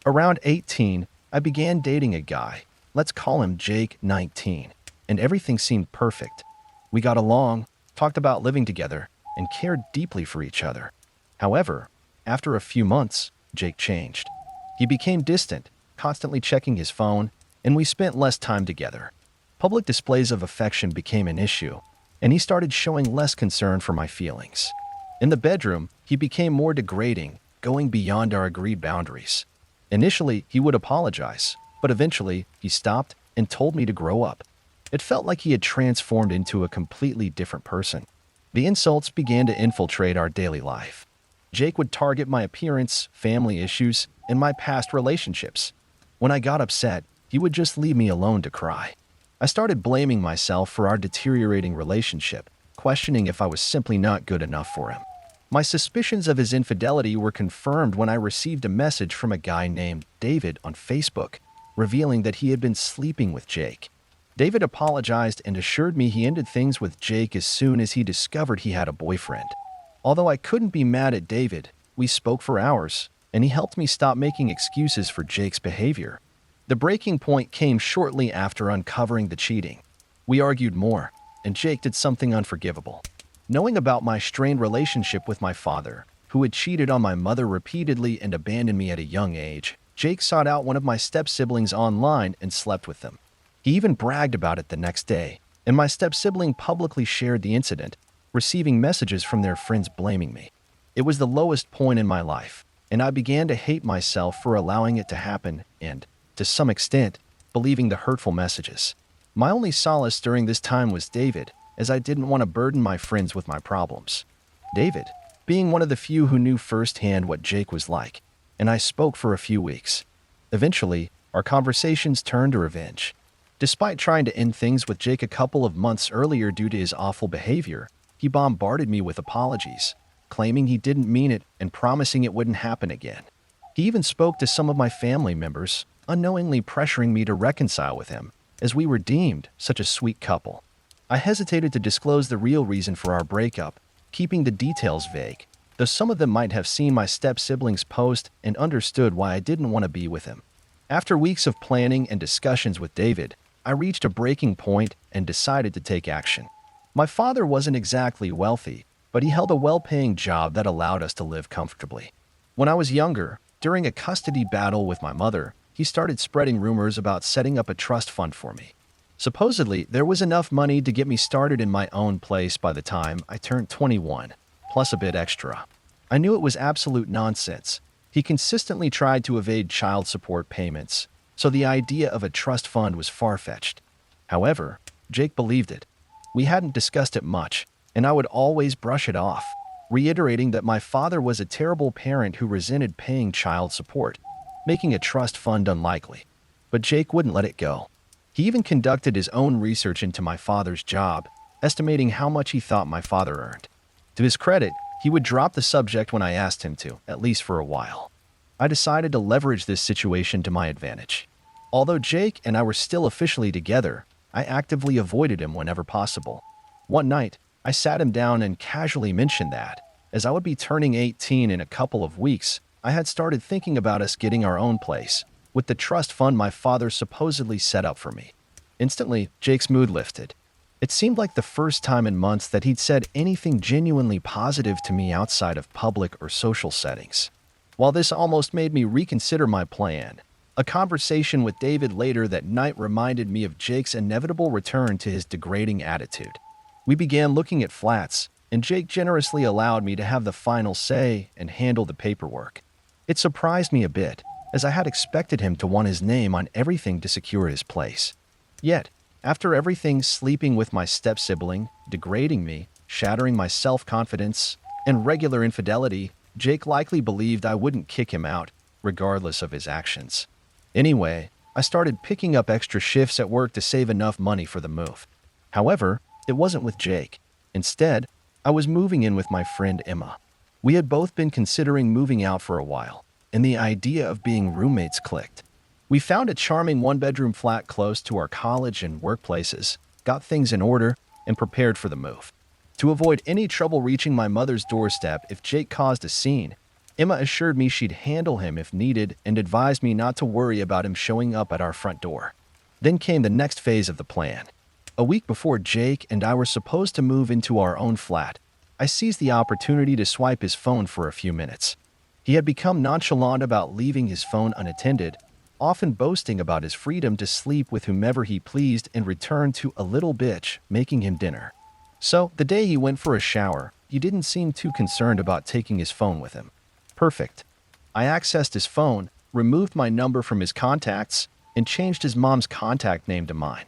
Around 18, I began dating a guy, let's call him Jake, 19, and everything seemed perfect. We got along, talked about living together, and cared deeply for each other. However, after a few months, Jake changed. He became distant, constantly checking his phone, and we spent less time together. Public displays of affection became an issue, and he started showing less concern for my feelings. In the bedroom, he became more degrading, going beyond our agreed boundaries. Initially, he would apologize, but eventually, he stopped and told me to grow up. It felt like he had transformed into a completely different person. The insults began to infiltrate our daily life. Jake would target my appearance, family issues, and my past relationships. When I got upset, he would just leave me alone to cry. I started blaming myself for our deteriorating relationship, questioning if I was simply not good enough for him. My suspicions of his infidelity were confirmed when I received a message from a guy named David on Facebook, revealing that he had been sleeping with Jake. David apologized and assured me he ended things with Jake as soon as he discovered he had a boyfriend. Although I couldn't be mad at David, we spoke for hours, and he helped me stop making excuses for Jake's behavior. The breaking point came shortly after uncovering the cheating. We argued more, and Jake did something unforgivable. Knowing about my strained relationship with my father, who had cheated on my mother repeatedly and abandoned me at a young age, Jake sought out one of my step-siblings online and slept with them. He even bragged about it the next day, and my step-sibling publicly shared the incident, receiving messages from their friends blaming me. It was the lowest point in my life, and I began to hate myself for allowing it to happen and, to some extent, believing the hurtful messages. My only solace during this time was David, as I didn't want to burden my friends with my problems. David, being one of the few who knew firsthand what Jake was like, and I spoke for a few weeks. Eventually, our conversations turned to revenge. Despite trying to end things with Jake a couple of months earlier due to his awful behavior, he bombarded me with apologies, claiming he didn't mean it and promising it wouldn't happen again. He even spoke to some of my family members, unknowingly pressuring me to reconcile with him, as we were deemed such a sweet couple. I hesitated to disclose the real reason for our breakup, keeping the details vague, though some of them might have seen my step-siblings post and understood why I didn't want to be with him. After weeks of planning and discussions with David, I reached a breaking point and decided to take action. My father wasn't exactly wealthy, but he held a well-paying job that allowed us to live comfortably. When I was younger, during a custody battle with my mother, he started spreading rumors about setting up a trust fund for me. Supposedly, there was enough money to get me started in my own place by the time I turned 21, plus a bit extra. I knew it was absolute nonsense. He consistently tried to evade child support payments, so the idea of a trust fund was far-fetched. However, Jake believed it. We hadn't discussed it much, and I would always brush it off, reiterating that my father was a terrible parent who resented paying child support, making a trust fund unlikely. But Jake wouldn't let it go. He even conducted his own research into my father's job, estimating how much he thought my father earned. To his credit, he would drop the subject when I asked him to, at least for a while. I decided to leverage this situation to my advantage. Although Jake and I were still officially together, I actively avoided him whenever possible. One night, I sat him down and casually mentioned that, as I would be turning 18 in a couple of weeks, I had started thinking about us getting our own place, with the trust fund my father supposedly set up for me. Instantly, Jake's mood lifted. It seemed like the first time in months that he'd said anything genuinely positive to me outside of public or social settings. While this almost made me reconsider my plan, a conversation with David later that night reminded me of Jake's inevitable return to his degrading attitude. We began looking at flats, and Jake generously allowed me to have the final say and handle the paperwork. It surprised me a bit, as I had expected him to want his name on everything to secure his place. Yet, after everything, sleeping with my step-sibling, degrading me, shattering my self-confidence, and regular infidelity, Jake likely believed I wouldn't kick him out, regardless of his actions. Anyway, I started picking up extra shifts at work to save enough money for the move. However, it wasn't with Jake. Instead, I was moving in with my friend Emma. We had both been considering moving out for a while, and the idea of being roommates clicked. We found a charming one-bedroom flat close to our college and workplaces, got things in order, and prepared for the move. To avoid any trouble reaching my mother's doorstep if Jake caused a scene, Emma assured me she'd handle him if needed and advised me not to worry about him showing up at our front door. Then came the next phase of the plan. A week before Jake and I were supposed to move into our own flat, I seized the opportunity to swipe his phone for a few minutes. He had become nonchalant about leaving his phone unattended, often boasting about his freedom to sleep with whomever he pleased and return to a little bitch making him dinner. So, the day he went for a shower, he didn't seem too concerned about taking his phone with him. Perfect. I accessed his phone, removed my number from his contacts, and changed his mom's contact name to mine.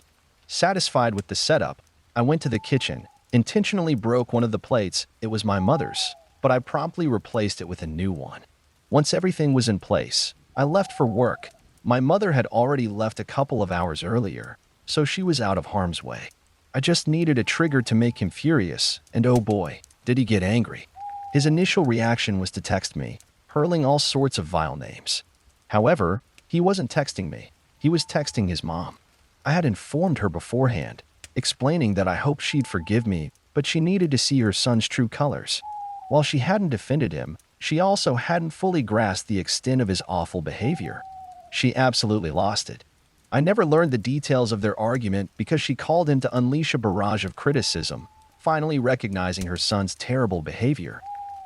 Satisfied with the setup, I went to the kitchen, intentionally broke one of the plates. It was my mother's, but I promptly replaced it with a new one. Once everything was in place, I left for work. My mother had already left a couple of hours earlier, so she was out of harm's way. I just needed a trigger to make him furious, and oh boy, did he get angry. His initial reaction was to text me, hurling all sorts of vile names. However, he wasn't texting me. He was texting his mom. I had informed her beforehand, explaining that I hoped she'd forgive me, but she needed to see her son's true colors. While she hadn't defended him, she also hadn't fully grasped the extent of his awful behavior. She absolutely lost it. I never learned the details of their argument because she called in to unleash a barrage of criticism, finally recognizing her son's terrible behavior.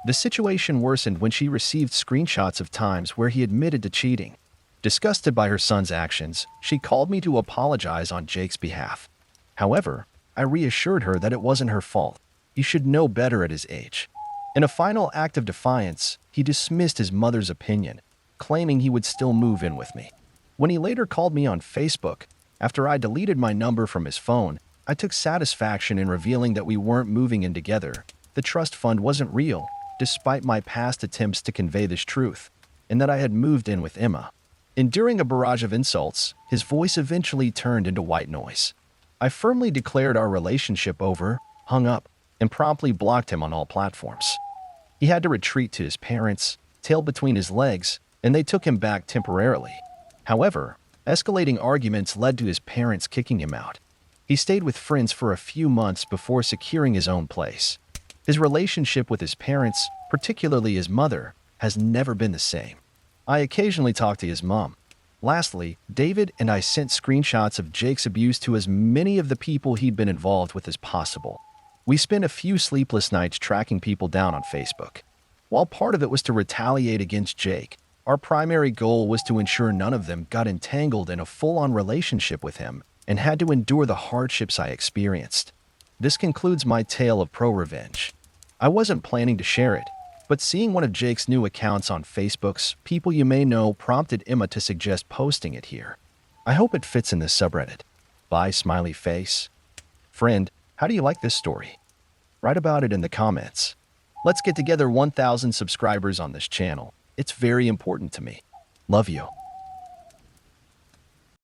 The situation worsened when she received screenshots of times where he admitted to cheating. Disgusted by her son's actions, she called me to apologize on Jake's behalf. However, I reassured her that it wasn't her fault. He should know better at his age. In a final act of defiance, he dismissed his mother's opinion, claiming he would still move in with me. When he later called me on Facebook, after I deleted my number from his phone, I took satisfaction in revealing that we weren't moving in together. The trust fund wasn't real, despite my past attempts to convey this truth, and that I had moved in with Emma. Enduring a barrage of insults, his voice eventually turned into white noise. I firmly declared our relationship over, hung up, and promptly blocked him on all platforms. He had to retreat to his parents, tail between his legs, and they took him back temporarily. However, escalating arguments led to his parents kicking him out. He stayed with friends for a few months before securing his own place. His relationship with his parents, particularly his mother, has never been the same. I occasionally talk to his mom. Lastly, David and I sent screenshots of Jake's abuse to as many of the people he'd been involved with as possible. We spent a few sleepless nights tracking people down on Facebook. While part of it was to retaliate against Jake, our primary goal was to ensure none of them got entangled in a full-on relationship with him and had to endure the hardships I experienced. This concludes my tale of pro-revenge. I wasn't planning to share it, but seeing one of Jake's new accounts on Facebook's People You May Know prompted Emma to suggest posting it here. I hope it fits in this subreddit. Bye, smiley face. Friend, how do you like this story? Write about it in the comments. Let's get together 1,000 subscribers on this channel. It's very important to me. Love you.